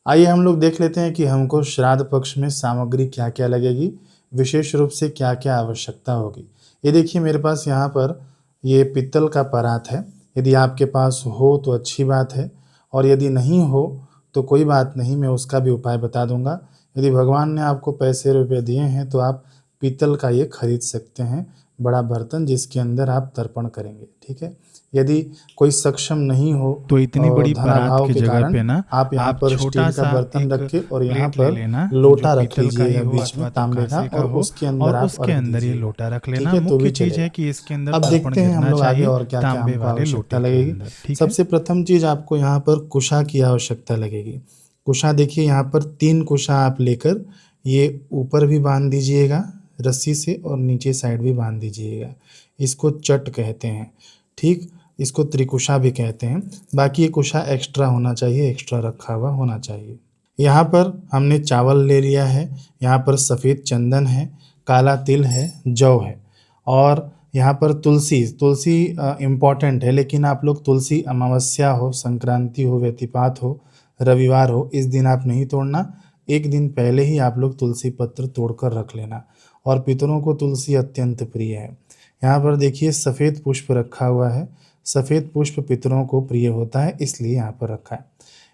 आइए हम लोग देख लेते हैं कि हमको श्राद्ध पक्ष में सामग्री क्या-क्या लगेगी, विशेष रूप से क्या-क्या आवश्यकता होगी। ये देखिए मेरे पास यहाँ पर ये पीतल का परात है, यदि आपके पास हो तो अच्छी बात है और यदि नहीं हो तो कोई बात नहीं, मैं उसका भी उपाय बता दूँगा। यदि भगवान ने आपको पैसे-रुपए दिए हैं तो आप पीतल का ये खरीद सकते हैं, बड़ा बर्तन जिसके अंदर आप तर्पण करेंगे, ठीक है? यदि कोई सक्षम नहीं हो तो इतनी बड़ी परात धनाभाव की के जगह कारण पे ना आप यहाँ आप पर छोटा स्टील का सा बर्तन एक रख के और यहाँ प्लेट ले पर लेना जो लोटा रख पीतल का ही लीजिएगा हो बीच में अथवा तो तांबे का कांसे का और हो, उसके अंदर और आप उसके अर्घ अंदर ये दीजिएगा। लोटा रख ठीक लेना। है? तो भी मुख्य चीज़ है चलेगा। कि इसके अंदर अब तर्पण देखते हैं हम गिरना लोग आगे चाहिए और क्या-क्या तांबे हमको वाले आवश्यकता लोटे के लगेगी। अंदर, ठीक है। सबसे प्रथम चीज़ आपको यहाँ पर कुशा की आवश्यकता लगेगी। कुशा देखिए यहाँ पर 3 कुशा आप लेकर ये ऊपर भी बाँध दीजिएगा रस्सी से और नीचे साइड भी बाँध दीजिएगा। इसको चट कहते हैं, ठीक? इसको त्रिकुशा भी कहते हैं। बाकी ये कुशा एक्स्ट्रा होना चाहिए, एक्स्ट्रा रखा हुआ होना चाहिए। यहाँ पर हमने चावल ले लिया है, यहाँ पर सफ़ेद चंदन है, काला तिल है, जौ है और यहाँ पर तुलसी इम्पॉर्टेंट है, लेकिन आप लोग तुलसी अमावस्या हो, संक्रांति हो, व्यतिपात हो, रविवार हो, इस दिन आप नहीं तोड़ना। 1 दिन पहले ही आप लोग तुलसी पत्र तोड़कर रख लेना और पितरों को तुलसी अत्यंत प्रिय है। यहाँ पर देखिए सफ़ेद पुष्प रखा हुआ है, सफ़ेद पुष्प पितरों को प्रिय होता है इसलिए यहाँ पर रखा है।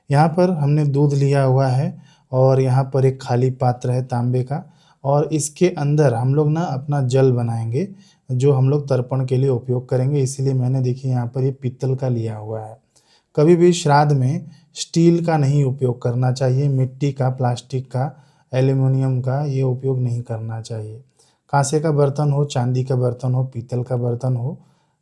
यहाँ पर हमने दूध लिया हुआ है और यहाँ पर एक खाली पात्र है तांबे का और इसके अंदर हम लोग ना अपना जल बनाएँगे, जो हम लोग तर्पण के लिए उपयोग करेंगे, इसीलिए मैंने देखिए यहाँ पर ये पीतल का लिया हुआ है। कभी भी श्राद्ध में स्टील का नहीं उपयोग करना चाहिए, मिट्टी का, प्लास्टिक का, एल्यूमीनियम का ये उपयोग नहीं करना चाहिए। काँसे का बर्तन हो, चांदी का बर्तन हो, पीतल का बर्तन हो,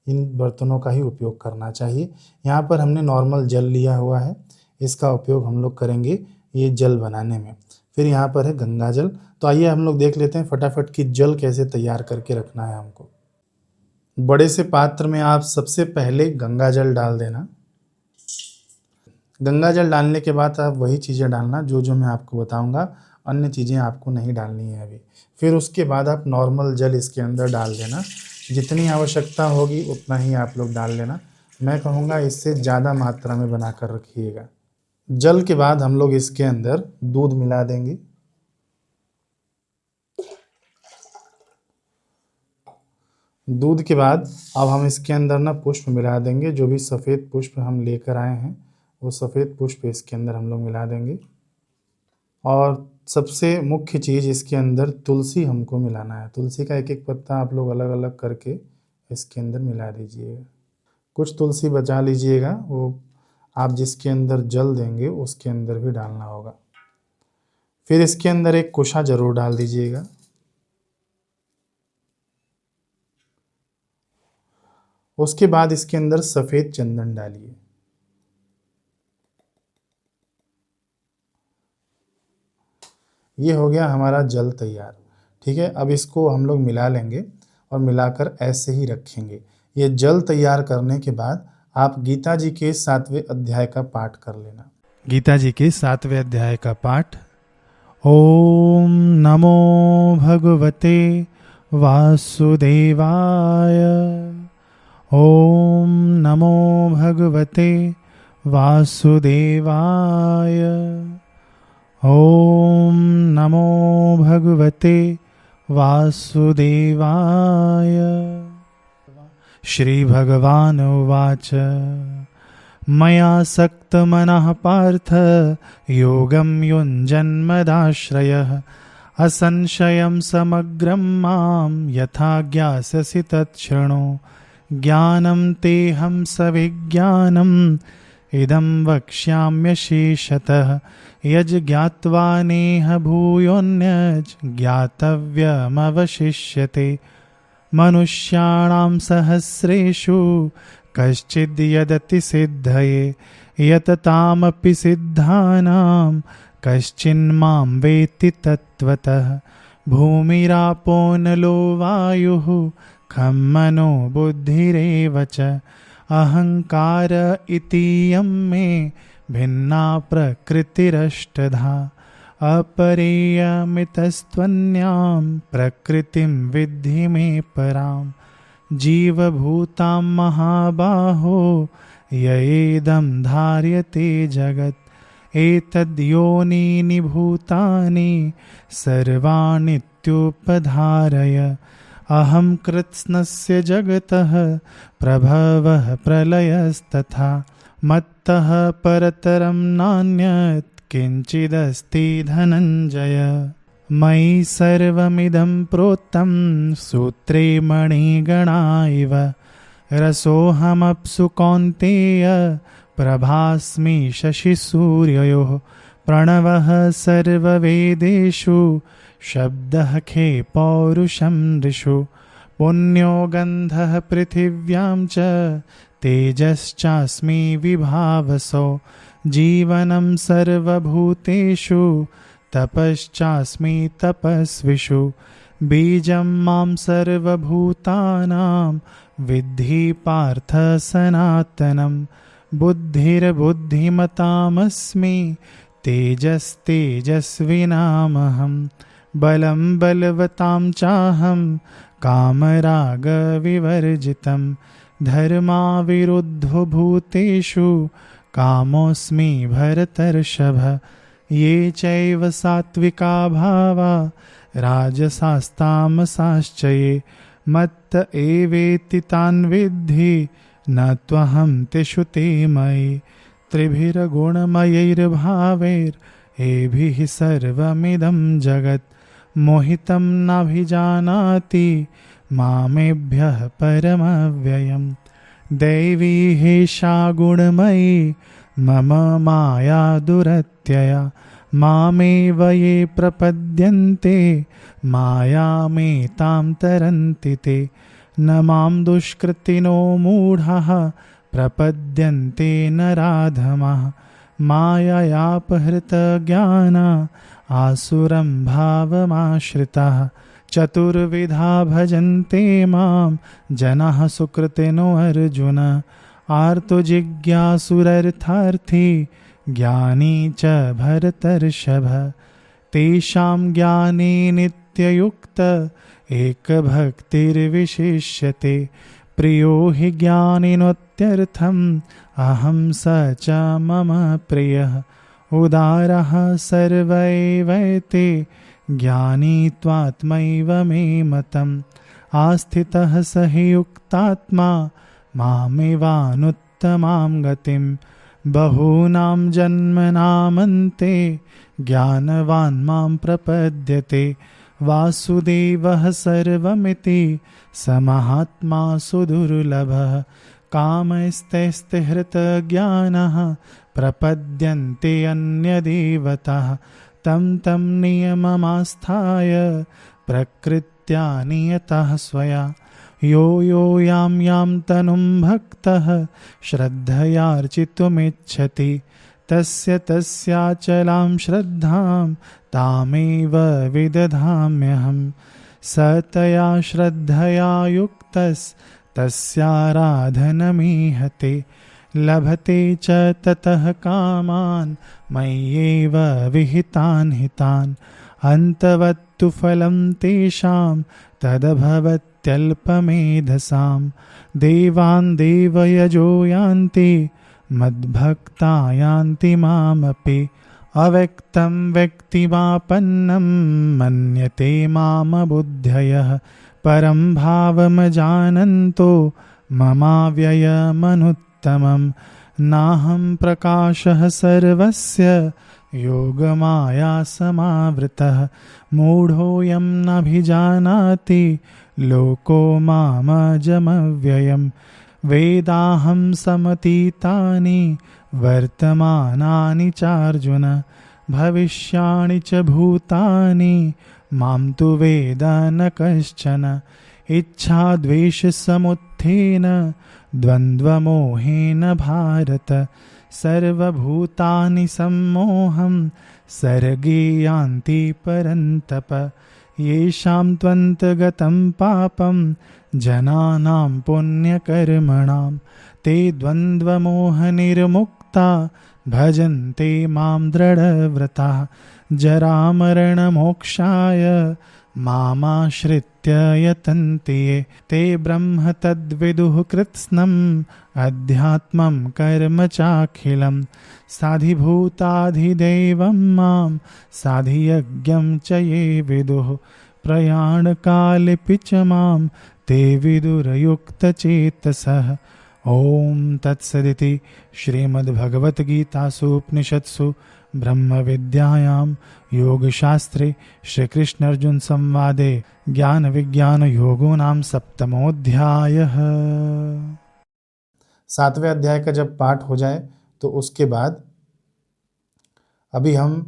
इन बर्तनों का ही उपयोग करना चाहिए। यहाँ पर हमने नॉर्मल जल लिया हुआ है, इसका उपयोग हम लोग करेंगे ये जल बनाने में। फिर यहाँ पर है गंगा जल, तो आइए हम लोग देख लेते हैं फटाफट कि जल कैसे तैयार करके रखना है हमको। बड़े से पात्र में आप सबसे पहले गंगा जल डाल देना। गंगा जल डालने के बाद आप वही चीज़ें डालना जो मैं आपको बताऊँगा, अन्य चीज़ें आपको नहीं डालनी है अभी। फिर उसके बाद आप नॉर्मल जल इसके अंदर डाल देना, जितनी आवश्यकता होगी उतना ही आप लोग डाल लेना। मैं कहूँगा इससे ज़्यादा मात्रा में बनाकर रखिएगा। जल के बाद हम लोग इसके अंदर दूध मिला देंगे। दूध के बाद अब हम इसके अंदर ना पुष्प मिला देंगे, जो भी सफ़ेद पुष्प हम लेकर आए हैं वो सफ़ेद पुष्प इसके अंदर हम लोग मिला देंगे और सबसे मुख्य चीज़ इसके अंदर तुलसी हमको मिलाना है। तुलसी का एक-एक पत्ता आप लोग अलग-अलग करके इसके अंदर मिला दीजिएगा। कुछ तुलसी बचा लीजिएगा, वो आप जिसके अंदर जल देंगे उसके अंदर भी डालना होगा। फिर इसके अंदर एक कुशा ज़रूर डाल दीजिएगा। उसके बाद इसके अंदर सफ़ेद चंदन डालिए। ये हो गया हमारा जल तैयार, ठीक है? अब इसको हम लोग मिला लेंगे और मिलाकर ऐसे ही रखेंगे। ये जल तैयार करने के बाद आप गीता जी के 7वें अध्याय का पाठ कर लेना। गीता जी के 7वें अध्याय का पाठ। ओम नमो भगवते वासुदेवाय। ओम नमो भगवते वासुदेवाय। ओम नमो भगवते वासुदेवाय। श्रीभगवानुवाच मया सक्तमनः पार्थ योगं युञ्जन्मदाश्रयः असंशयं समग्रं मां यथा ज्ञास्यसि तच्छृणु। ज्ञानं तेऽहं सविज्ञानम् इदं वक्ष्याम्यशेषतः यज्ज्ञात्वा नेह भूयोऽन्यज् ज्ञातव्यमवशिष्यते। मनुष्याणां सहस्रेषु कश्चिद् यदति सिद्धये यततामपि सिद्धानां कश्चिन्मां वेत्ति तत्त्वतः। भूमिरापो नलो वायुः खं मनो बुद्धिरेव च अहंकार इतीयं मे भिन्ना प्रकृतिरष्टधा। अपरेयमितस्त्वन्यां प्रकृतिं विद्धि मे परां। जीवभूतां महाबाहो य एदं धार्यते जगत् एतद्योनीनि भूतानि सर्वाणीत्युपधारय। अहं कृत्स्नस्य जगतः प्रभवः प्रलयस्तथा मत्तः परतरं नान्यत् किञ्चिदस्ति धनञ्जय। मयि सर्वमिदं प्रोक्तं सूत्रे मणिगणा इव। रसोऽहमप्सु कौन्तेय प्रभास्मि शशिसूर्ययोः। प्रणवः सर्ववेदेषु शब्दः खे पौरुषं ऋषु। पुण्यो गन्धः पृथिव्यां च तेजश्चास्मि विभावसो। जीवनं सर्वभूतेषु तपश्चास्मि तपस्विषु। बीजं मां सर्वभूतानां विद्धि पार्थ सनातनं। बुद्धिर्बुद्धिमतामस्मि तेजस्तेजस्विनामहं। बलं बलवतां चाहं कामरागविवर्जितं। धर्माविरुद्धो भूतेषु कामोऽस्मि भरतर्षभ। ये चैव सात्विका भावा राजसास्तामसाश्च ये। मत्त एवेति तान् विद्धि न त्वहं तेषु ते मयि। त्रिभिर्गुणमयैर्भावैर्एभिः सर्वमिदं जगत्। मोहितं नाभिजानाति मामेभ्यः परमव्ययम्। दैवी हेषा गुणमयी मम माया दुरत्यया। मामेव ये प्रपद्यन्ते मायामेतां तरन्ति ते। न मां दुष्कृतिनो मूढाः प्रपद्यन्ते नराधमाः। माययापहृतज्ञाना आसुरं भावमाश्रिताः। चतुर्विधा भजन्ते मां जनाः सुकृतिनो अर्जुन। आर्तो जिज्ञासुरर्थार्थी ज्ञानी च भरतर्षभ। तेषां ज्ञाने नित्ययुक्त एकभक्तिर्विशिष्यते। प्रियो हि ज्ञानिनोत्यर्थम् अहं स च मम प्रियः। उदारः सर्व एवैते ज्ञानी त्वात्मैव मे मतम्। आस्थितः स हि युक्तात्मा मामेवानुत्तमां गतिम्। बहूनां जन्मनामन्ते ज्ञानवान् मां प्रपद्यते। वासुदेवः सर्वमिति स महात्मा सुदुर्लभः। कामैस्तैस्तहृतज्ञानः प्रपद्यन्ते अन्यदेवताः। तं तं नियममास्थाय प्रकृत्या नियतः स्वया। यो यो यां यां तनुं भक्तः श्रद्धयार्चितुमिच्छति। तस्य तस्याचलां श्रद्धां तामेव विदधाम्यहम्। स तया श्रद्धया युक्तस्तस्याराधनमीहते। लभते च ततः कामान् मय्येव विहितान् हितान्। अन्तवत्तु फलं तेषां तदभवत्यल्पमेधसाम्। देवान् देवयजो यान्ति मद्भक्ता यान्ति मामपि। अव्यक्तं व्यक्तिमापन्नं मन्यते मामबुद्धयः। परं भावमजानन्तो ममाव्ययमनुत्तमम्। नाहं प्रकाशः सर्वस्य योगमाया समावृतः। मूढोऽयं नाभिजानाति लोको मामजमव्ययम्। वेदाहं समतीतानि वर्तमानानि चार्जुन। भविष्याणि च भूतानि मां तु वेद न कश्चन। इच्छाद्वेषसमुत्थेन द्वन्द्वमोहेन भारत। सर्वभूतानि सम्मोहं सर्गे यान्ति परन्तप। येषां त्वन्तगतं पापं जनानां पुण्यकर्मणां। ते द्वन्द्वमोहनिर्मुक्ता भजन्ते मां दृढव्रताः। जरामरणमोक्षाय मामाश्रित्य यतन्ति ये ते ब्रह्म तद्विदुः कृत्स्नम् अध्यात्मं कर्म चाखिलं साधिभूताधिदैवं मां साधियज्ञं च ये विदुः प्रयाणकालेऽपि च मां ते विदुर्युक्तचेतसः। ओम तत्सदिति श्रीमद्भगवद्गीतासु उपनिषत्सु ब्रह्म विद्यायां योगशास्त्रे श्रीकृष्ण अर्जुन संवादे ज्ञान विज्ञान योगो नाम सप्तमोऽध्यायः। 7वें अध्याय का जब पाठ हो जाए तो उसके बाद अभी हम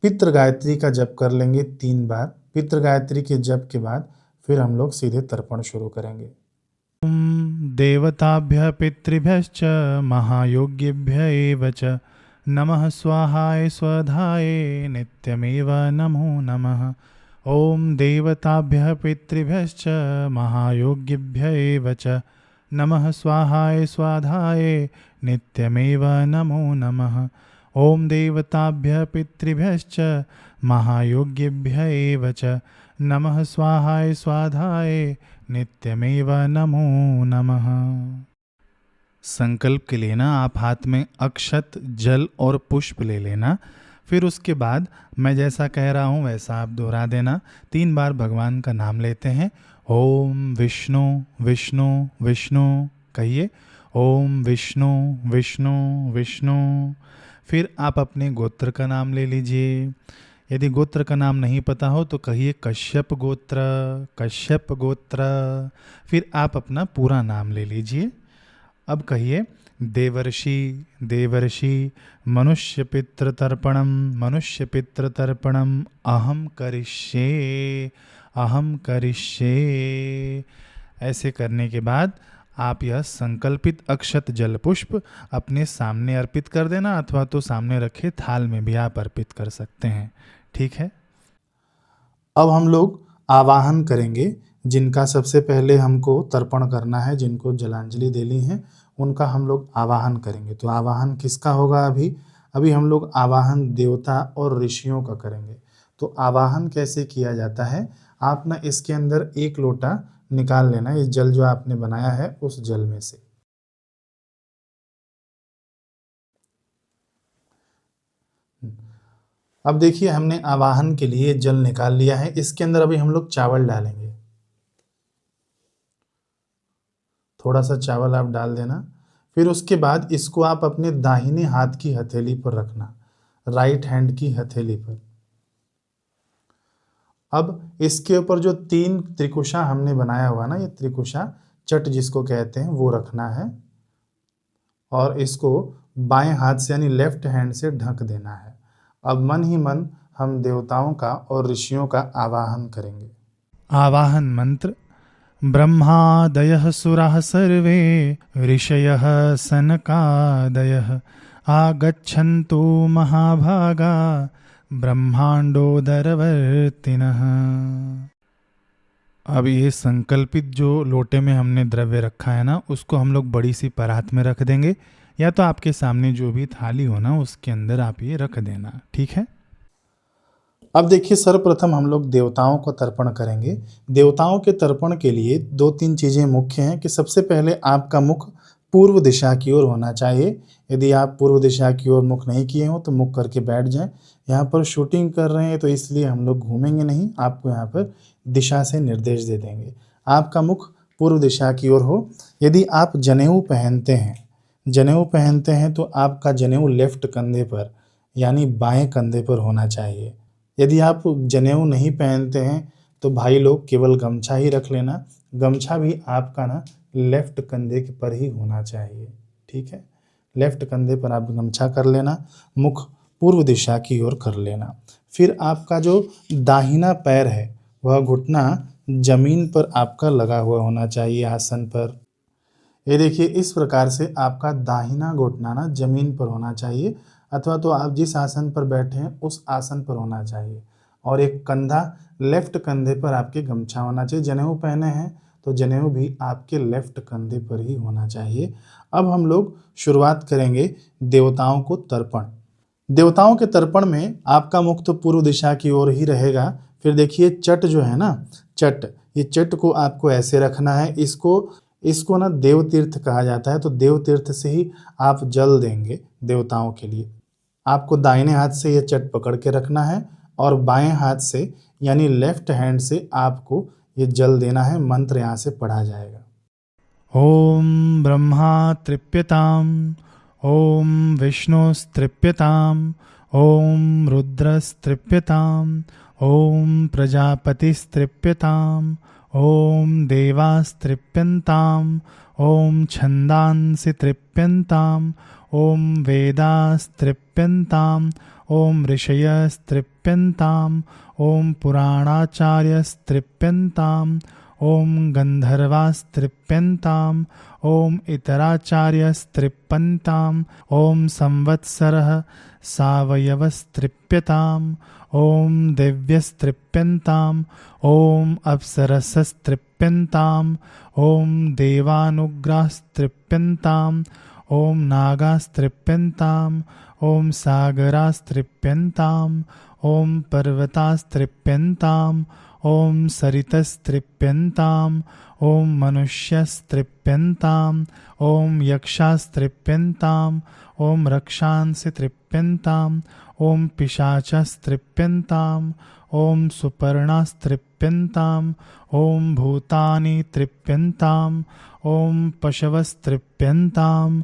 पितृ गायत्री का जप कर लेंगे 3 बार। पितृ गायत्री के जप के बाद फिर हम लोग सीधे तर्पण शुरू करेंगे। देवताभ्य पितृभ्यश्च महायोग्येभ्य एव च नमः स्वाहाय स्वधाय नित्यमेव नमो नमः। ओम देवताभ्य पितृभ्यश्च महायोग्येभ्य एव च नमः स्वाहाय स्वाधाय नित्यमेव नमो नमः। ओम देवताभ्य पितृभ्यश्च महायोग्येभ्य एव च नमः स्वाहाय स्वाधाय नित्यमेव नमो नमः। संकल्प के लिए ना आप हाथ में अक्षत जल और पुष्प ले लेना। फिर उसके बाद मैं जैसा कह रहा हूँ वैसा आप दोहरा देना। 3 बार भगवान का नाम लेते हैं। ओम विष्णु विष्णु विष्णु कहिए। ओम विष्णु विष्णु विष्णु। फिर आप अपने गोत्र का नाम ले लीजिए। यदि गोत्र का नाम नहीं पता हो तो कहिए कश्यप गोत्र कश्यप गोत्र। फिर आप अपना पूरा नाम ले लीजिए। अब कहिए देवर्षि देवर्षि मनुष्य पितृतर्पणम मनुष्य पितृतर्पणम अहम करिष्ये अहम करिष्ये। ऐसे करने के बाद आप यह संकल्पित अक्षत जल पुष्प अपने सामने अर्पित कर देना, अथवा तो सामने रखे थाल में भी आप अर्पित कर सकते हैं। ठीक है। अब हम लोग आवाहन करेंगे। जिनका सबसे पहले हमको तर्पण करना है, जिनको जलांजलि देनी है, उनका हम लोग आवाहन करेंगे। तो आवाहन किसका होगा? अभी हम लोग आवाहन देवता और ऋषियों का करेंगे। तो आवाहन कैसे किया जाता है, आप ना इसके अंदर 1 लोटा निकाल लेना, इस जल जो आपने बनाया है उस जल में से। अब देखिए हमने आवाहन के लिए जल निकाल लिया है। इसके अंदर अभी हम लोग चावल डालेंगे। थोड़ा सा चावल आप डाल देना। फिर उसके बाद इसको आप अपने दाहिने हाथ की हथेली पर रखना, राइट हैंड की हथेली पर। अब इसके ऊपर जो 3 त्रिकुशा हमने बनाया हुआ ना, ये त्रिकुशा चट जिसको कहते हैं, वो रखना है और इसको बाएं हाथ से यानी लेफ्ट हैंड से ढक देना है। अब मन ही मन हम देवताओं का और ऋषियों का आवाहन करेंगे। आवाहन मंत्र। ब्रह्मादयः सुराः सर्वे ऋषयः सनकादयः आगच्छन्तु महाभागा ब्रह्मांडोदरवर्तिनः। अब ये संकल्पित जो लोटे में हमने द्रव्य रखा है ना, उसको हम लोग बड़ी सी परात में रख देंगे, या तो आपके सामने जो भी थाली हो ना उसके अंदर आप ये रख देना। ठीक है। अब देखिए सर्वप्रथम हम लोग देवताओं को तर्पण करेंगे। देवताओं के तर्पण के लिए 2-3 चीज़ें मुख्य हैं कि सबसे पहले आपका मुख पूर्व दिशा की ओर होना चाहिए। यदि आप पूर्व दिशा की ओर मुख नहीं किए हो तो मुख करके बैठ जाएं। यहाँ पर शूटिंग कर रहे हैं तो इसलिए हम लोग घूमेंगे नहीं, आपको यहाँ पर दिशा से निर्देश दे देंगे। आपका मुख पूर्व दिशा की ओर हो। यदि आप जनेऊ पहनते हैं तो आपका जनेऊ लेफ्ट कंधे पर यानी बाएं कंधे पर होना चाहिए। यदि आप जनेऊ नहीं पहनते हैं तो भाई लोग केवल गमछा ही रख लेना। गमछा भी आपका ना लेफ्ट कंधे के पर ही होना चाहिए। ठीक है, लेफ्ट कंधे पर आप गमछा कर लेना। मुख पूर्व दिशा की ओर कर लेना। फिर आपका जो दाहिना पैर है वह घुटना जमीन पर आपका लगा हुआ होना चाहिए आसन पर। ये देखिए इस प्रकार से आपका दाहिना घुटना ना जमीन पर होना चाहिए, अथवा तो आप जिस आसन पर बैठे हैं उस आसन पर होना चाहिए। और एक कंधा लेफ्ट कंधे पर आपके गमछा होना चाहिए। जनेऊ पहने हैं तो जनेऊ भी आपके लेफ्ट कंधे पर ही होना चाहिए। अब हम लोग शुरुआत करेंगे देवताओं को तर्पण। देवताओं के तर्पण में आपका मुख तो पूर्व दिशा की ओर ही रहेगा, फिर देखिए चट जो है ना, चट, ये चट को आपको ऐसे रखना है। इसको ना देव तीर्थ कहा जाता है, तो देव तीर्थ से ही आप जल देंगे देवताओं के लिए। आपको दाहिने हाथ से ये चट पकड़ के रखना है और बाएं हाथ से यानी लेफ्ट हैंड से आपको ये जल देना है। मंत्र यहाँ से पढ़ा जाएगा। ॐ ब्रह्मा तृप्यताम् ॐ विष्णुस्तृप्यताम् ॐ रुद्रस्तृप्यताम् ॐ प्रजापतिस्तृप्यताम् ॐ देवास्तृप्यन्ताम् ॐ छन्दांसि तृप्यन्ताम् ॐ वेदास्तृप्यन्ताम् ॐ ऋषयस्तृप्यन्ताम् ॐ पुराणाचार्यस्तृप्यन्ताम् ॐ गन्धर्वास्तृप्यन्ताम् ॐ इतराचार्यस्तृप्यन्ताम् ॐ संवत्सरः सावयवस्तृप्यताम् ॐ दिव्यस्तृप्यन्ताम् ॐ अप्सरसस्तृप्यन्ताम् ॐ देवानुग्रहस्तृप्यन्ताम् ॐ नागास्तृप्यन्ताम् ॐ सागरास्तृप्यन्ताम् ॐ पर्वतास्तृप्यन्ताम् ॐ सरितस्तृप्यन्ताम् ॐ मनुष्यस्तृप्यन्ताम् ॐ यक्षास्तृप्यन्ताम् ॐ रक्षांसि तृप्यन्ताम् ॐ पिशाचस्तृप्यन्ताम् ॐ सुपर्णास्तृप्यन्ताम् ॐ भूतानि तृप्यन्ताम् ॐ पशवस्तृप्यन्ताम्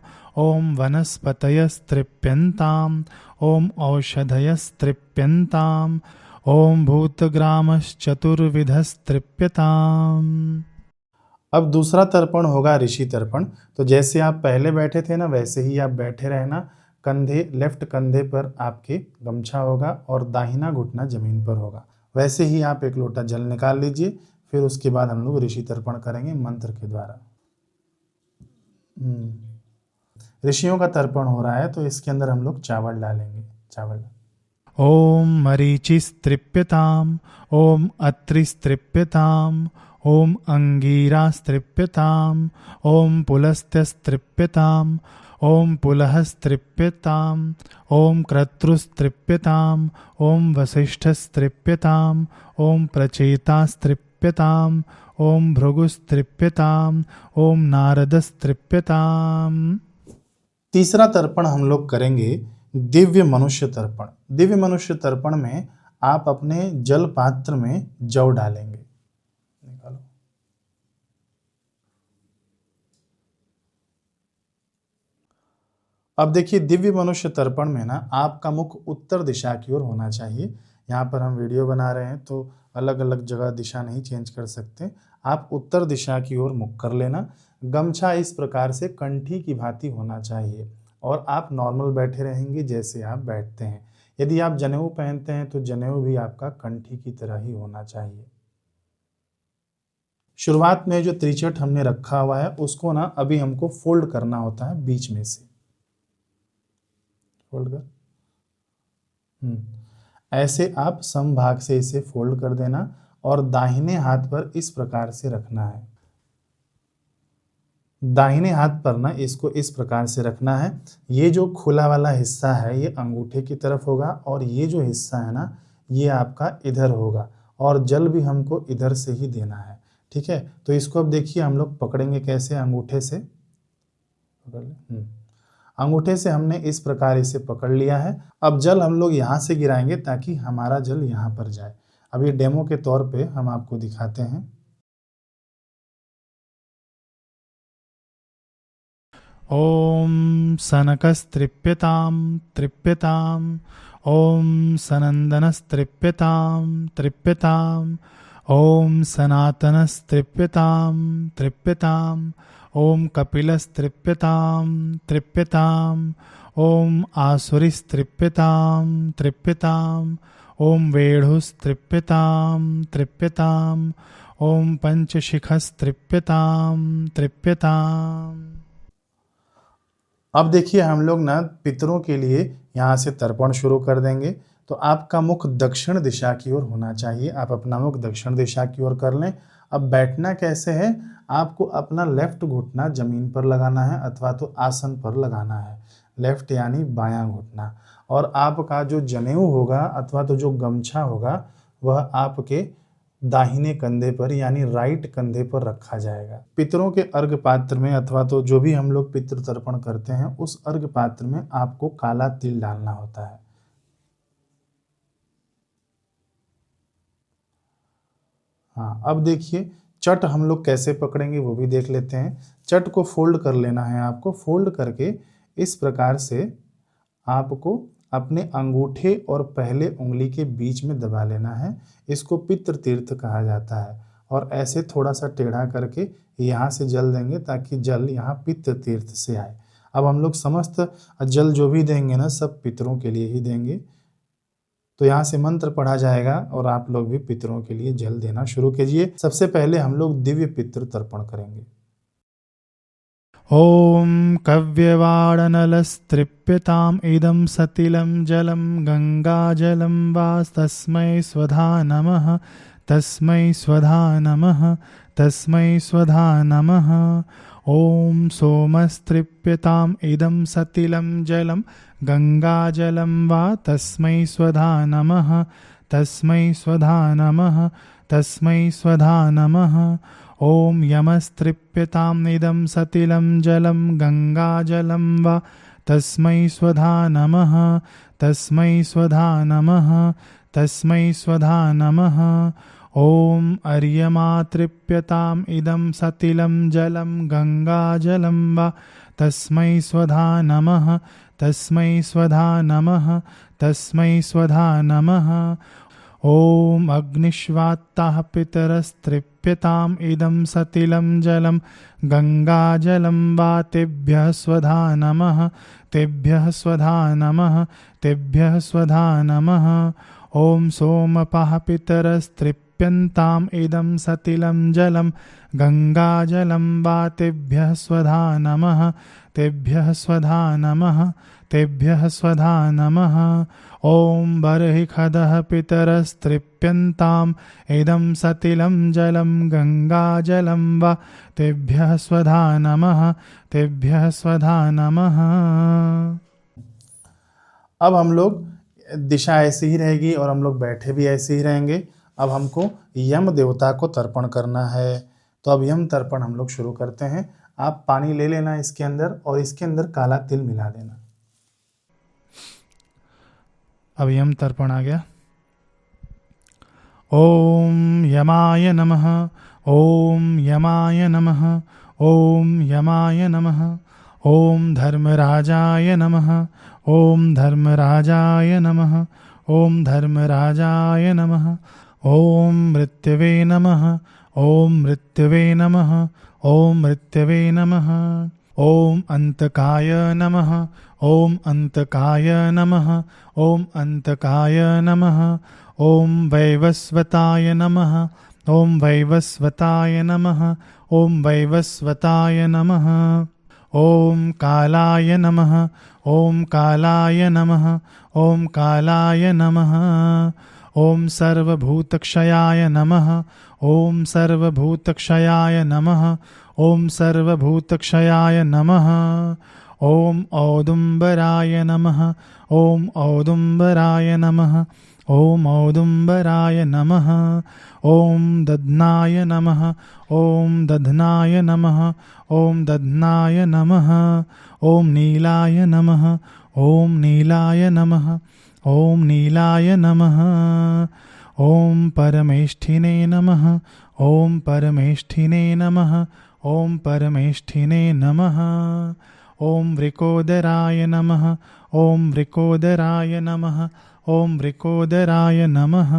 ॐ वनस्पतयस्तृप्यन्ताम् ॐ औषधयस्तृप्यन्ताम् ॐ भूतग्रामश्चतुर्विधस्तृप्यताम्। अब दूसरा तर्पण होगा ऋषि तर्पण। तो जैसे आप पहले बैठे थे ना, वैसे ही आप बैठे रहना। कंधे, लेफ्ट कंधे पर आपके गमछा होगा और दाहिना घुटना जमीन पर होगा। वैसे ही आप एक लोटा जल निकाल लीजिए। फिर उसके बाद हम लोग ऋषि तर्पण करेंगे मंत्र के द्वारा। ऋषियों का तर्पण हो रहा है, तो इसके अंदर हम लोग चावल डालेंगे। चावल ॐ मरीचिस्तृप्यताम् ॐ अत्रिस्तृप्यताम् ॐ अङ्गीरास्तृप्यताम् ॐ पुलस्त्यस्तृप्यताम् ॐ पुलहस्तृप्यताम् ॐ क्रतुस्तृप्यताम् ॐ वसिष्ठस्तृप्यताम् ॐ प्रचेतास्तृप्यताम् ॐ भृगुस्तृप्यताम् ॐ नारदस्तृप्यताम्। तीसरा तर्पण हम लोग करेंगे दिव्य मनुष्य तर्पण। दिव्य मनुष्य तर्पण में आप अपने जल पात्र में जौ डालेंगे। निकालो। अब देखिए दिव्य मनुष्य तर्पण में ना आपका मुख उत्तर दिशा की ओर होना चाहिए। यहाँ पर हम वीडियो बना रहे हैं तो अलग अलग जगह दिशा नहीं चेंज कर सकते। आप उत्तर दिशा की ओर मुख कर लेना। गमछा इस प्रकार से कंठी की भांति होना चाहिए और आप नॉर्मल बैठे रहेंगे जैसे आप बैठते हैं। यदि आप जनेऊ पहनते हैं तो जनेऊ भी आपका कंठी की तरह ही होना चाहिए। शुरुआत में जो त्रिचट हमने रखा हुआ है उसको ना अभी हमको फोल्ड करना होता है बीच में से। फोल्ड कर, ऐसे आप समभाग से इसे फोल्ड कर देना और दाहिने हाथ पर इस प्रकार से रखना है। दाहिने हाथ पर ना इसको इस प्रकार से रखना है। ये जो खुला वाला हिस्सा है ये अंगूठे की तरफ होगा और ये जो हिस्सा है ना ये आपका इधर होगा और जल भी हमको इधर से ही देना है। ठीक है, तो इसको अब देखिए हम लोग पकड़ेंगे कैसे। अंगूठे से पकड़ ले। अंगूठे से हमने इस प्रकार इसे पकड़ लिया है। अब जल हम लोग यहाँ से गिराएंगे ताकि हमारा जल यहाँ पर जाए। अब ये डेमो के तौर पे हम आपको दिखाते हैं। ॐ सनकस्तृप्यताम् तृप्यताम् ॐ सनन्दनस्तृप्यताम् तृप्यताम् ॐ सनातनस्तृप्यताम् तृप्यताम् ॐ कपिलस्तृप्यताम् तृप्यताम् ॐ आसुरिस्तृप्यताम् तृप्यताम् ॐ वेणुस्तृप्यताम् तृप्यताम् ॐ पंचशिखस्तृप्यताम् तृप्यताम्। अब देखिए हम लोग ना पितरों के लिए यहाँ से तर्पण शुरू कर देंगे। तो आपका मुख दक्षिण दिशा की ओर होना चाहिए। आप अपना मुख दक्षिण दिशा की ओर कर लें। अब बैठना कैसे है, आपको अपना लेफ्ट घुटना जमीन पर लगाना है अथवा तो आसन पर लगाना है। लेफ्ट यानी बायां घुटना। और आपका जो जनेऊ होगा अथवा तो जो गमछा होगा वह आपके दाहिने कंधे पर यानी राइट कंधे पर रखा जाएगा। पितरों के अर्घ पात्र में अथवा तो जो भी हम लोग पितृ तर्पण करते हैं उस अर्घ पात्र में आपको काला तिल डालना होता है। हाँ, अब देखिए चट हम लोग कैसे पकड़ेंगे वो भी देख लेते हैं। चट को फोल्ड कर लेना है आपको। फोल्ड करके इस प्रकार से आपको अपने अंगूठे और पहले उंगली के बीच में दबा लेना है। इसको पितृ तीर्थ कहा जाता है। और ऐसे थोड़ा सा टेढ़ा करके यहाँ से जल देंगे ताकि जल यहाँ पितृ तीर्थ से आए। अब हम लोग समस्त जल जो भी देंगे ना सब पितरों के लिए ही देंगे। तो यहाँ से मंत्र पढ़ा जाएगा और आप लोग भी पितरों के लिए जल देना शुरू कीजिए। सबसे पहले हम लोग दिव्य पितृ तर्पण करेंगे। ॐ कव्यवाडनलस्तृप्यताम् इदं सतिलं जलं गङ्गाजलं वा तस्मै स्वधा नमः तस्मै स्वधा नमः तस्मै स्वधा नमः। ॐ सोमस्तृप्यताम् इदं सतिलं जलं गङ्गाजलं वा तस्मै स्वधा नमः तस्मै स्वधा नमः तस्मै स्वधा नमः। ॐ यमस्तृप्यताम् इदं सतिलं जलं गङ्गाजलं वा तस्मै स्वधा नमः तस्मै स्वधा नमः तस्मै स्वधा नमः। ॐ अर्यमा तृप्यताम् इदं सतिलं जलं गङ्गाजलं वा तस्मै स्वधा नमः तस्मै स्वधा नमः तस्मै स्वधा नमः। ॐ अग्निश्वात्ताः पितरस्तृप्यताम् इदं सतिलं जलं गङ्गाजलं वा तेभ्यः स्वधा नमः तेभ्यः स्वधा नमः तेभ्यः स्वधा नमः। ॐ सोमपः पितरस्तृप्यन्ताम् इदं सतिलं जलं गङ्गाजलं वा तेभ्यः स्वधा नमः तेभ्यः स्वधा नमः तेभ्यः स्वधा नमः। ॐ बर्हिखदः पितरस्तृप्यन्ताम् इदं सतिलं जलं गङ्गाजलं वा तेभ्यः स्वधा नमः तेभ्यः स्वधा नमः। अब हम लोग दिशा ऐसी ही रहेगी और हम लोग बैठे भी ऐसे ही रहेंगे। अब हमको यम देवता को तर्पण करना है। तो अब यम तर्पण हम लोग शुरू करते हैं। आप पानी ले लेना इसके अंदर और इसके अंदर काला तिल मिला देना। अब यम तर्पण आ गया। ॐ यमाय नमः ॐ यमाय नमः ॐ यमाय नमः। ॐ धर्मराजाय नमः ॐ धर्मराजाय नमः ॐ धर्मराजाय नमः। ॐ मृत्यवे नमः ॐ मृत्यवे नमः ॐ मृत्यवे नमः। ॐ अन्तकाय नमः ॐ अन्तकाय नमः ॐ अन्तकाय नमः। ॐ वैवस्वताय नमः ॐ वैवस्वताय नमः ॐ वैवस्वताय नमः। ॐ कालाय नमः ॐ कालाय नमः ॐ कालाय नमः। ॐ सर्वभूतक्षयाय नमः ॐ सर्वभूतक्षयाय नमः ॐ सर्वभूतक्षयाय नमः। ॐ औदुम्बराय नमः ॐ औदुम्बराय नमः ॐ औदुम्बराय नमः। ॐ दध्नाय नमः ॐ दध्नाय नमः ॐ दध्नाय नमः। ॐ नीलाय नमः ॐ नीलाय नमः ॐ नीलाय नमः। ॐ परमेष्ठिने नमः ॐ परमेष्ठिने नमः ॐ परमेष्ठिने नमः। ॐ वृकोदराय नमः ॐ वृकोदराय नमः ॐ वृकोदराय नमः।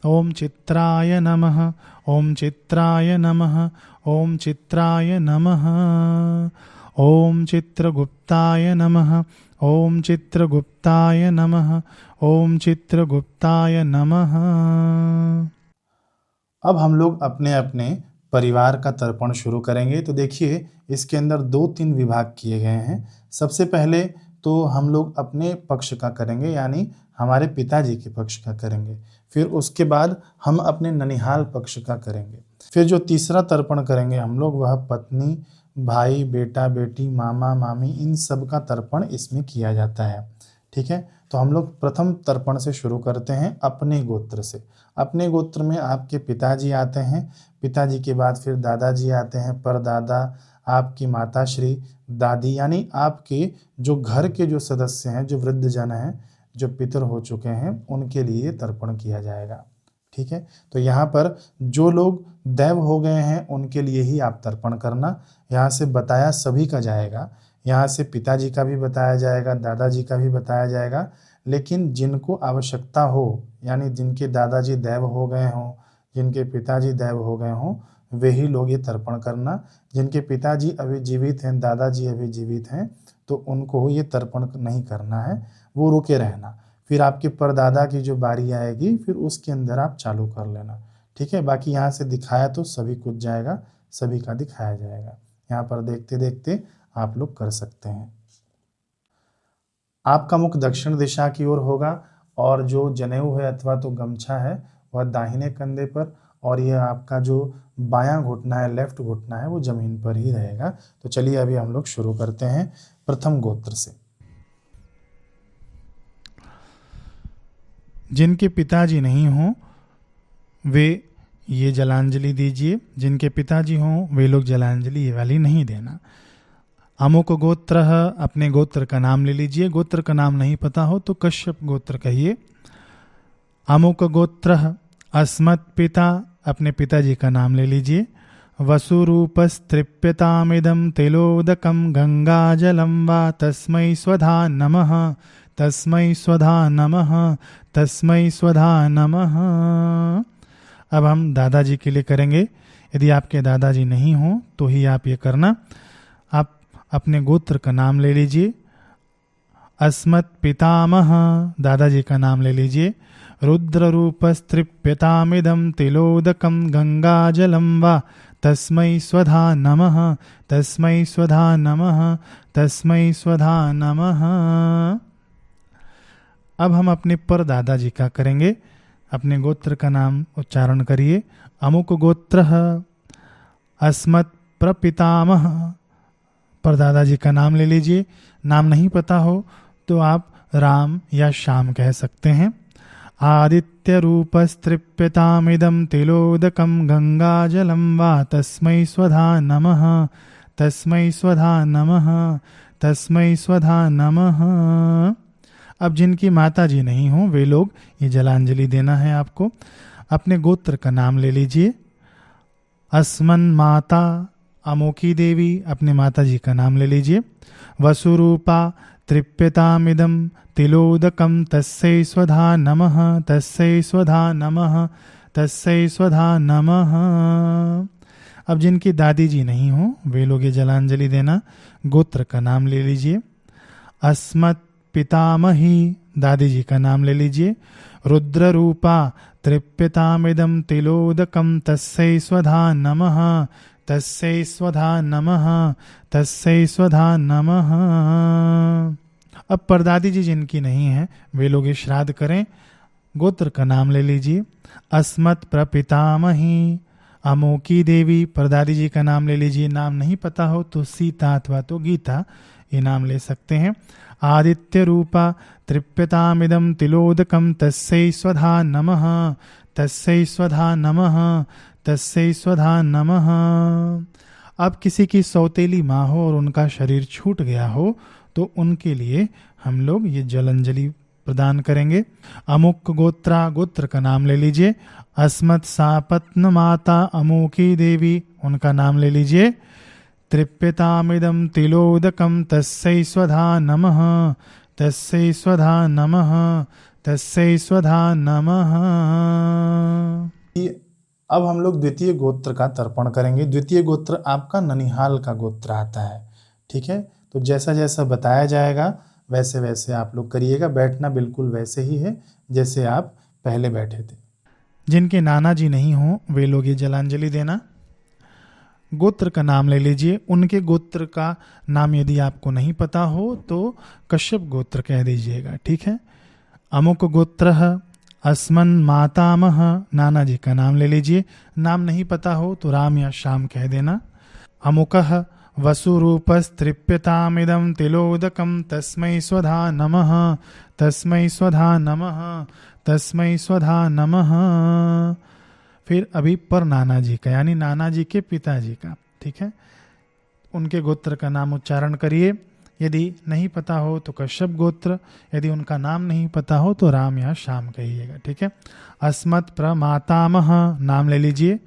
ॐ चित्राय नमः ॐ चित्राय नमः ॐ चित्राय नमः। ॐ चित्रगुप्ताय नमः ॐ चित्रगुप्ताय नमः ॐ चित्रगुप्ताय नमः। अब हम लोग अपने अपने परिवार का तर्पण शुरू करेंगे। तो देखिए इसके अंदर 2-3 विभाग किए गए हैं। सबसे पहले तो हम लोग अपने पक्ष का करेंगे यानी हमारे पिताजी के पक्ष का करेंगे। फिर उसके बाद हम अपने ननिहाल पक्ष का करेंगे। फिर जो तीसरा तर्पण करेंगे हम लोग वह पत्नी, भाई, बेटा, बेटी, मामा, मामी इन सब का तर्पण इसमें किया जाता है। ठीक है। तो हम लोग प्रथम तर्पण से शुरू करते हैं अपने गोत्र से। अपने गोत्र में आपके पिताजी आते हैं, पिताजी के बाद फिर दादाजी आते हैं, परदादा, आपकी माताश्री, दादी, यानी आपके जो घर के जो सदस्य हैं, जो वृद्धजन हैं, जो पितर हो चुके हैं, उनके लिए तर्पण किया जाएगा। ठीक है, तो यहाँ पर जो लोग दैव हो गए हैं उनके लिए ही आप तर्पण करना। यहाँ से बताया सभी का जाएगा, यहाँ से पिताजी का भी बताया जाएगा, दादाजी का भी बताया जाएगा, लेकिन जिनको आवश्यकता हो, यानी जिनके दादाजी दैव हो गए हों, जिनके पिताजी दैव हो गए हों, वे ही लोग ये तर्पण करना। जिनके पिताजी अभी जीवित हैं, दादाजी अभी जीवित हैं, तो उनको ये तर्पण नहीं करना है, वो रुके रहना। फिर आपके परदादा की जो बारी आएगी फिर उसके अंदर आप चालू कर लेना। ठीक है, बाकी यहाँ से दिखाया तो सभी कुछ जाएगा, सभी का दिखाया जाएगा। यहाँ पर देखते देखते आप लोग कर सकते हैं। आपका मुख दक्षिण दिशा की ओर होगा और जो जनेऊ है अथवा तो गमछा है वह दाहिने कंधे पर, और यह आपका जो बायां घुटना है, लेफ्ट घुटना है, वो जमीन पर ही रहेगा। तो चलिए अभी हम लोग शुरू करते हैं प्रथम गोत्र से। जिनके पिताजी नहीं हों वे ये जलांजलि दीजिए, जिनके पिताजी हों वे लोग जलांजलि ये वाली नहीं देना। अमुक गोत्र, अपने गोत्र का नाम ले लीजिए। गोत्र का नाम नहीं पता हो तो कश्यप गोत्र कहिए। अमुक गोत्र अस्मत् पिता, अपने पिताजी का नाम ले लीजिए। वसुरूपस्तृप्यतामिदं तिलोदकं गंगाजलं वा तस्मै स्वधा नमः, तस्मै स्वधा नमः, तस्मै स्वधा नमः। अब हम दादाजी के लिए करेंगे। यदि आपके दादाजी नहीं हों तो ही आप ये करना। आप अपने गोत्र का नाम ले लीजिए। अस्मत् पितामह, दादाजी का नाम ले लीजिए। रुद्ररूपस्तृप्यतामिदं तिलोदकं गंगाजलं वा तस्मै स्वधा नमः, तस्मै स्वधा नमः, तस्मै स्वधा नमः। अब हम अपने परदादाजी का करेंगे। अपने गोत्र का नाम उच्चारण करिए। अमुक गोत्र अस्मत् प्रपितामह, परदादाजी का नाम ले लीजिए। नाम नहीं पता हो तो आप राम या श्याम कह सकते हैं। आदित्य रूपस्तृप्यतामिदं तिलोदकं गंगाजलं वा तस्मै स्वधा नमः, तस्मै स्वधा नमः, तस्मै स्वधा नमः। अब जिनकी माता जी नहीं हो वे लोग ये जलांजलि देना है आपको। अपने गोत्र का नाम ले लीजिए। अस्मन् माता, अमोकी देवी, अपने माता जी का नाम ले लीजिए। वसुरूपा तृप्यतामिदं तिलोदकं तस्यै स्वधा नमः, तस्यै स्वधा नमः, तस्यै स्वधा नमः। अब जिनकी दादी जी नहीं हो वे लोग ये जलांजलि देना। गोत्र का नाम ले लीजिए। अस्मत् पितामही, दादी जी का नाम ले लीजिए। रुद्र रूपा तृप्यतामिदं तिलोदकं तस्यै स्वधा नमः, तस्यै स्वधा नमः, तस्यै स्वधा नमः। अब परदादी जी जिनकी नहीं है वे लोग ये श्राद्ध करें। गोत्र का नाम ले लीजिए। अस्मत् प्रपितामही, अमोकी देवी, परदादी जी का नाम ले लीजिए। नाम नहीं पता हो तो सीता अथवा तो गीता ये नाम ले सकते हैं। आदित्य रूपा तृप्यतामिदं तिलोदकं तस्यै स्वधा नमः, तस्यै स्वधा नमः, तस्यै स्वधा नमः। अब किसी की सौतेली माँ हो और उनका शरीर छूट गया हो तो उनके लिए हम लोग ये जलांजलि प्रदान करेंगे। अमुक गोत्रा, गोत्र का नाम ले लीजिए। अस्मत् सापत्न माता अमोकी देवी, उनका नाम ले लीजिए। तृप्यतामिदं तिलोदकं तस्यै स्वधा नमः, तस्यै स्वधा नमः, तस्यै स्वधा नमः। अब हम लोग द्वितीय गोत्र का तर्पण करेंगे। द्वितीय गोत्र आपका ननिहाल का गोत्र आता है। ठीक है, तो जैसा जैसा बताया जाएगा वैसे वैसे आप लोग करिएगा। बैठना बिल्कुल वैसे ही है जैसे आप पहले बैठे थे। जिनके नाना जी नहीं हो वे लोग ये जलांजलि देना। गोत्र का नाम ले लीजिए। उनके गोत्र का नाम यदि आपको नहीं पता हो तो कश्यप गोत्र कह दीजिएगा। ठीक है। अमुक गोत्र अस्मन् मातामह, नाना जी का नाम ले लीजिए। नाम नहीं पता हो तो राम या श्याम कह देना। अमुकः वसुरूपस्तृप्यतामिदं तिलोदकं तस्मै स्वधा नमः, तस्मै स्वधा नमः, तस्मै स्वधा नमः। फिर अभी पर नाना जी का, यानी नाना जी के पिताजी का, ठीक है, उनके गोत्र का नाम उच्चारण करिए। यदि नहीं पता हो तो कश्यप गोत्र, यदि उनका नाम नहीं पता हो तो राम या श्याम कहिएगा, ठीक है। अस्मत् प्रमातामह नाम ले लीजिए।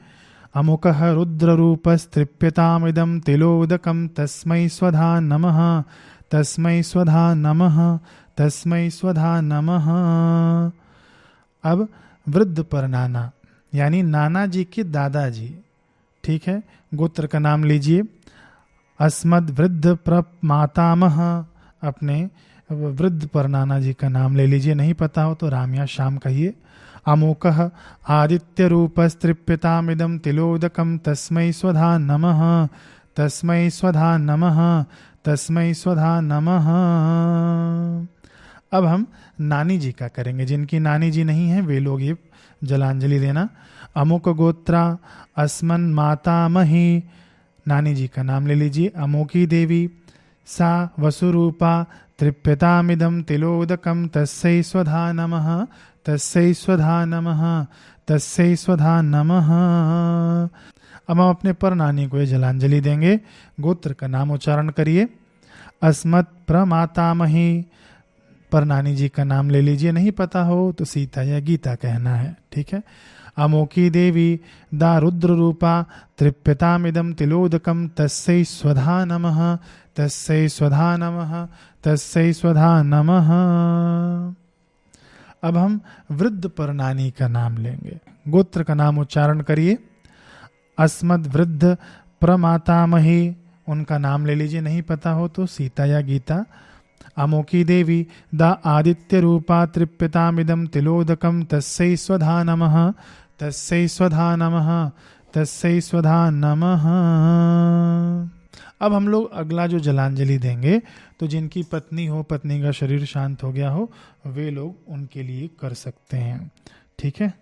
अमुकः रुद्ररूपस्तृप्यतामिदं तिलोदकं तस्मै स्वधा नमः, तस्मै स्वधा नमः, तस्मै स्वधा नमः। अब वृद्ध पर नाना, यानी नाना जी के दादाजी, ठीक है, गोत्र का नाम लीजिए। अस्मद वृद्ध प्रमातामह, अपने वृद्ध पर नाना जी का नाम ले लीजिए, नहीं पता हो तो राम या श्याम कहिए। अमोकः आदित्य रूपस्तृप्यतामिदं तिलोदकं तस्मै स्वधा नमः, तस्मै स्वधा नमः, तस्मै स्वधा नमः। अब हम नानी जी का करेंगे। जिनकी नानी जी नहीं है वे लोग ये जलांजलि देना। अमुक गोत्रा अस्मन् मातामही, नानी जी का नाम ले लीजिए। अमोकी देवी सा वसुरूपा तृप्यतामिदं तिलोदकं तस्यै स्वधा नमः, तस्यै स्वधा नमः, तस्यै स्वधा नमः। अब हम अपने पर नानी को ये जलांजलि देंगे। गोत्र का नाम उच्चारण करिए। अस्मत् प्रमातामही, पर नानी जी का नाम ले लीजिए, नहीं पता हो तो सीता या गीता कहना है, ठीक है। अमोकी देवी दा रुद्र रूपा तृप्यतामिदं तिलोदकं तस्यै स्वधा नमः, तस्यै स्वधा नमः, तस्यै स्वधा नमः। अब हम वृद्ध पर नानी का नाम लेंगे। गोत्र का नाम उच्चारण करिए। अस्मद वृद्ध प्रमातामही, उनका नाम ले लीजिए, नहीं पता हो तो सीता या गीता। अमोकी देवी दा आदित्य रूपा तृप्यतामिदं तिलोदकं तस्यै स्वधा नमः, तस्यै स्वधा नमः, तस्यै स्वधा नमः। अब हम लोग अगला जो जलांजलि देंगे, तो जिनकी पत्नी हो, पत्नी का शरीर शांत हो गया हो, वे लोग उनके लिए कर सकते हैं, ठीक है।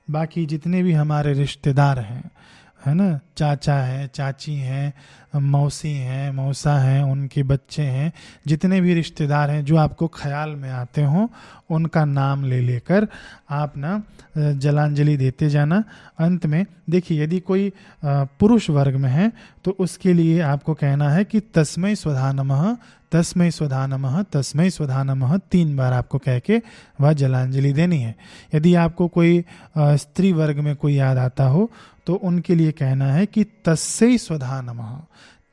बाकी जितने भी हमारे रिश्तेदार हैं, है ना, चाचा है, चाची हैं, मौसी हैं, मौसा हैं, उनके बच्चे हैं, जितने भी रिश्तेदार हैं जो आपको ख्याल में आते हों, उनका नाम ले लेकर आप ना जलांजलि देते जाना। अंत में देखिए, यदि कोई पुरुष वर्ग में है तो उसके लिए आपको कहना है कि तस्मै स्वधा नमः, तस्मै स्वधा नमः, तस्मै स्वधा नमः 3 बार आपको कह के वह जलांजलि देनी है। यदि आपको कोई स्त्री वर्ग में कोई याद आता हो तो उनके लिए कहना है कि तस्यै स्वधा नमः,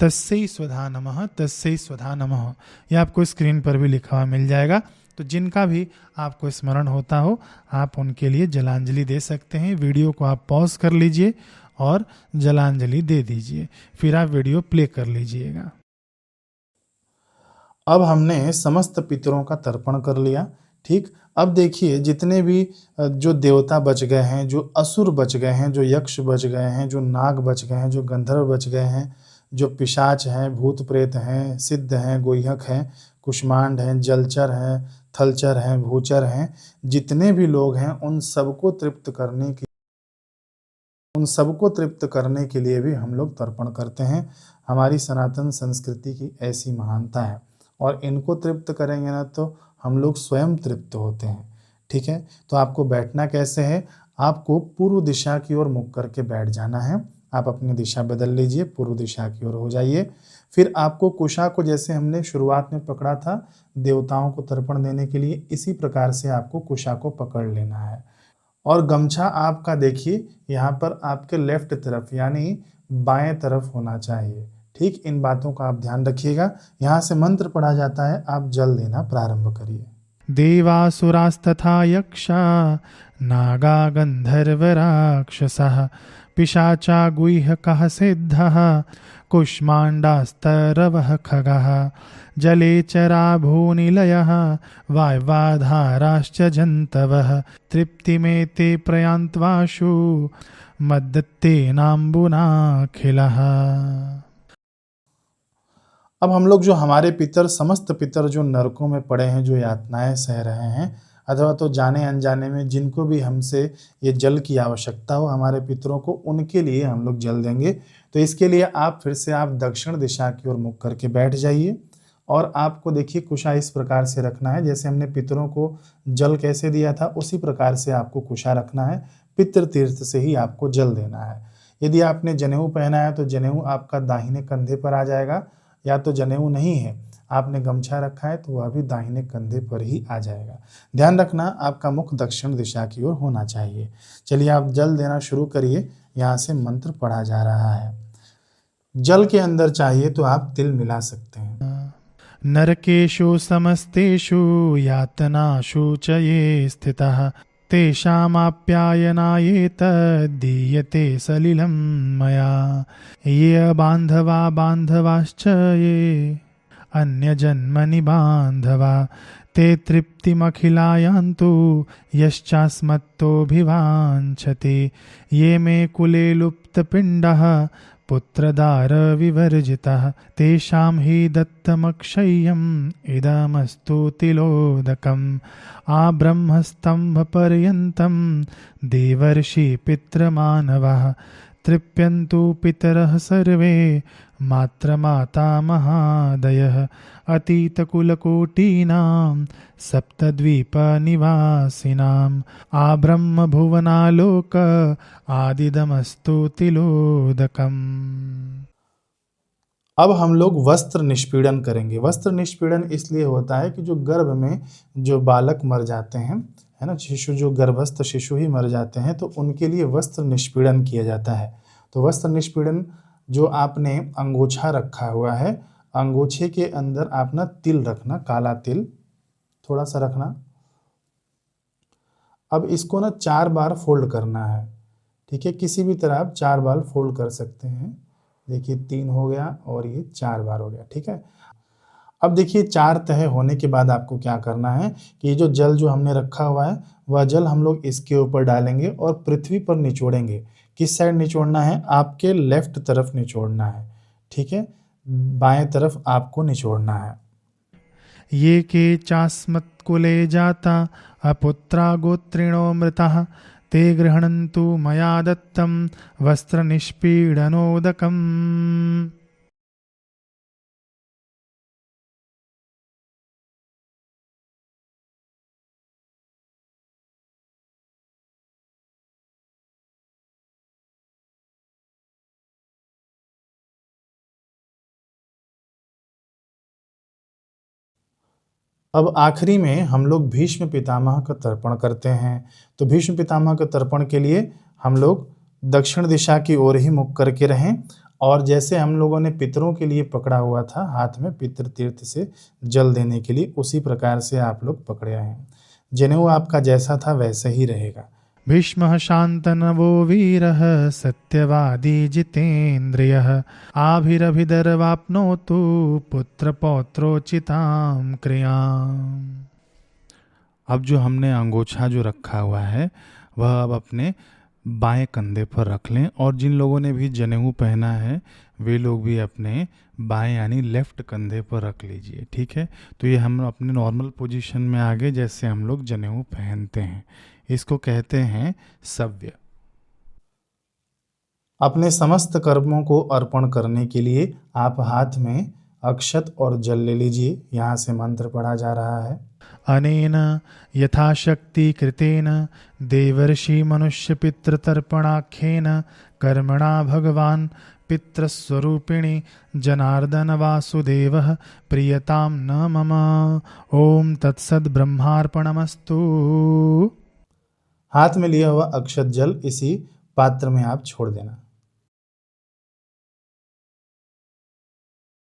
तस्यै स्वधा नमः, तस्यै स्वधा नमः। यह आपको स्क्रीन पर भी लिखा हुआ मिल जाएगा। तो जिनका भी आपको स्मरण होता हो, आप उनके लिए जलांजलि दे सकते हैं। वीडियो को आप पॉज कर लीजिए और जलांजलि दे दीजिए, फिर आप वीडियो प्ले कर लीजिएगा। अब हमने समस्त पितरों का तर्पण कर लिया, ठीक। अब देखिए, जितने भी जो देवता बच गए हैं, जो असुर बच गए हैं, जो यक्ष बच गए हैं, जो नाग बच गए हैं, जो गंधर्व बच गए हैं, जो पिशाच हैं, भूत प्रेत हैं, सिद्ध हैं, गोयक हैं, कुष्मांड हैं, जलचर हैं, थलचर हैं, भूचर हैं, जितने भी लोग हैं उन सबको तृप्त करने के लिए भी हम लोग तर्पण करते हैं। हमारी सनातन संस्कृति की ऐसी महानता है, और इनको तृप्त करेंगे ना तो हम लोग स्वयं तृप्त होते हैं, ठीक है। तो आपको बैठना कैसे है, आपको पूर्व दिशा की ओर मुख करके बैठ जाना है। आप अपनी दिशा बदल लीजिए, पूर्व दिशा की ओर हो जाइए। फिर आपको कुशा को, जैसे हमने शुरुआत में पकड़ा था देवताओं को तर्पण देने के लिए, इसी प्रकार से आपको कुशा को पकड़ लेना है। और गमछा आपका देखिए यहाँ पर आपके लेफ्ट तरफ यानी बाएं तरफ होना चाहिए, ठीक। इन बातों का आप ध्यान रखिएगा। यहाँ से मंत्र पढ़ा जाता है, आप जल देना प्रारंभ करिए। देवासुरास्तथा यक्षा नागा गंधर्व राक्षसः पिशाचा गुह्यकः सिद्धः कुष्माण्डास्तरवः खगः जलेचरा भूनिलयः वाय्वाधाराश्च जन्तवः तृप्तिमेते प्रयान्त्वाशु मद्दत्तेनाम्बुनाखिलः। अब हम लोग जो हमारे पितर, समस्त पितर जो नरकों में पड़े हैं, जो यातनाएं सह रहे हैं, अथवा तो जाने अनजाने में जिनको भी हमसे ये जल की आवश्यकता हो हमारे पितरों को, उनके लिए हम लोग जल देंगे। तो इसके लिए आप फिर से आप दक्षिण दिशा की ओर मुख करके बैठ जाइए और आपको देखिए कुशा इस प्रकार से रखना है, जैसे हमने पितरों को जल कैसे दिया था उसी प्रकार से आपको कुशा रखना है। पितृ तीर्थ से ही आपको जल देना है। यदि आपने जनेऊ पहना है तो जनेऊ आपका दाहिने कंधे पर आ जाएगा, या तो जनेऊ नहीं है आपने गमछा रखा है तो वह भी दाहिने कंधे पर ही आ जाएगा। ध्यान रखना आपका मुख दक्षिण दिशा की ओर होना चाहिए। चलिए आप जल देना शुरू करिए। यहाँ से मंत्र पढ़ा जा रहा है। जल के अंदर चाहिए तो आप तिल मिला सकते हैं। नरकेषु समस्तेषु यातनाषु च ये स्थितः तेषामाप्यायनायेतद्दीयते सलिलं मया। ये बान्धवा बान्धवाश्च ये अन्यजन्मनि बान्धवा ते तृप्तिमखिलायान्तु यश्चास्मत्तोऽभिवाञ्छति। ये मे कुले लुप्तपिण्डः पुत्रदारविवर्जितः तेषां हि दत्तमक्षय्यम् इदमस्तु तिलोदकम्। आब्रह्मस्तम्भपर्यन्तं देवर्षि पितृमानवः तृप्यन्तु पितरः सर्वे मातृमातामहादयः। अतीतकुलकोटीनां सप्तद्वीपनिवासिनाम् आब्रह्मभुवनालोक आदिदमस्तु तिलोदकम्। अब हम लोग वस्त्र निष्पीड़न करेंगे। वस्त्र निष्पीड़न इसलिए होता है कि जो गर्भ में जो बालक मर जाते हैं, है ना, शिशु, जो गर्भस्थ शिशु ही मर जाते हैं, तो उनके लिए वस्त्र निष्पीड़न किया जाता है। तो वस्त्र निष्पीड़न, जो आपने अंगोछा रखा हुआ है, अंगोछे के अंदर आप ना तिल रखना, काला तिल थोड़ा सा रखना। अब इसको ना 4 बार फोल्ड करना है। ठीक है, किसी भी तरह आप 4 बार फोल्ड कर सकते हैं। देखिए 3 हो गया और ये 4 बार हो गया। ठीक है, अब देखिए 4 तह होने के बाद आपको क्या करना है कि ये जो जल जो हमने रखा हुआ है वह जल हम लोग इसके ऊपर डालेंगे और पृथ्वी पर निचोड़ेंगे। किस साइड निचोड़ना है? आपके लेफ्ट तरफ निचोड़ना है। ठीक है, बाएं तरफ आपको निचोड़ना है। ये के चास्मत्कुले जाता अपुत्रा गोत्रिणो मृतः ते गृह्णन्तु मया दत्तं वस्त्रनिष्पीडनोदकम्। अब आखिरी में हम लोग भीष्म पितामह का तर्पण करते हैं। तो भीष्म पितामह के तर्पण के लिए हम लोग दक्षिण दिशा की ओर ही मुख करके रहें, और जैसे हम लोगों ने पितरों के लिए पकड़ा हुआ था हाथ में पितृ तीर्थ से जल देने के लिए, उसी प्रकार से आप लोग पकड़े हैं। जनेऊ आपका जैसा था वैसे ही रहेगा। भीष्मः शान्तनवो वीरः सत्यवादी जितेन्द्रियः आभिरभिदर्वाप्नोतु पुत्रपौत्रोचितां क्रियाम्। अब जो हमने अंगोछा जो रखा हुआ है वह अब अपने बाएं कंधे पर रख लें, और जिन लोगों ने भी जनेऊ पहना है वे लोग भी अपने बाएं यानी लेफ्ट कंधे पर रख लीजिए। ठीक है, तो ये हम अपने नॉर्मल पोजीशन में आ गए जैसे हम लोग जनेऊ पहनते हैं। इसको कहते हैं सव्य। अपने समस्त कर्मों को अर्पण करने के लिए आप हाथ में अक्षत और जल ले लीजिए। यहाँ से मंत्र पढ़ा जा रहा है। अनेन यथाशक्ति कृतेन देवर्षि मनुष्य पितृतर्पणाख्येन कर्मणा भगवान् पितृस्वरूपिणि जनार्दन वासुदेवः प्रियतां न मम। ओम तत्सद ब्रह्मार्पणमस्तु। हाथ में लिया हुआ अक्षत जल इसी पात्र में आप छोड़ देना।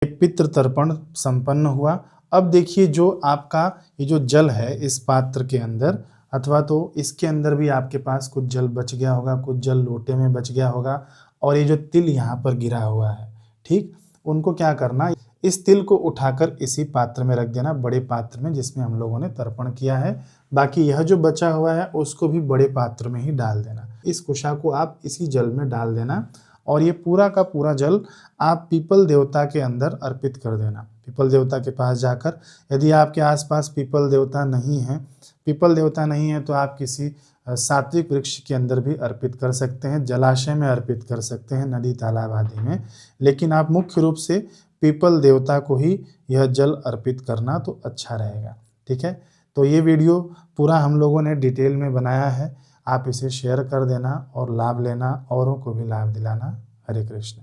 पितृ तर्पण संपन्न हुआ। अब देखिए जो आपका ये जो जल है इस पात्र के अंदर, अथवा तो इसके अंदर भी आपके पास कुछ जल बच गया होगा, कुछ जल लोटे में बच गया होगा, और ये जो तिल यहाँ पर गिरा हुआ है, ठीक, उनको क्या करना, इस तिल को उठाकर इसी पात्र में रख देना, बड़े पात्र में जिसमें हम लोगों ने तर्पण किया है। बाकी यह जो बचा हुआ है उसको भी बड़े पात्र में ही डाल देना। इस कुशा को आप इसी जल में डाल देना, और ये पूरा का पूरा जल आप पीपल देवता के अंदर अर्पित कर देना। पीपल देवता के पास जाकर, यदि आपके आसपास पीपल देवता नहीं है, पीपल देवता नहीं है तो आप किसी सात्विक वृक्ष के अंदर भी अर्पित कर सकते हैं, जलाशय में अर्पित कर सकते हैं, नदी तालाब आदि में, लेकिन आप मुख्य रूप से पीपल देवता को ही यह जल अर्पित करना तो अच्छा रहेगा। ठीक है, तो ये वीडियो पूरा हम लोगों ने डिटेल में बनाया है, आप इसे शेयर कर देना और लाभ लेना, औरों को भी लाभ दिलाना। हरे कृष्ण।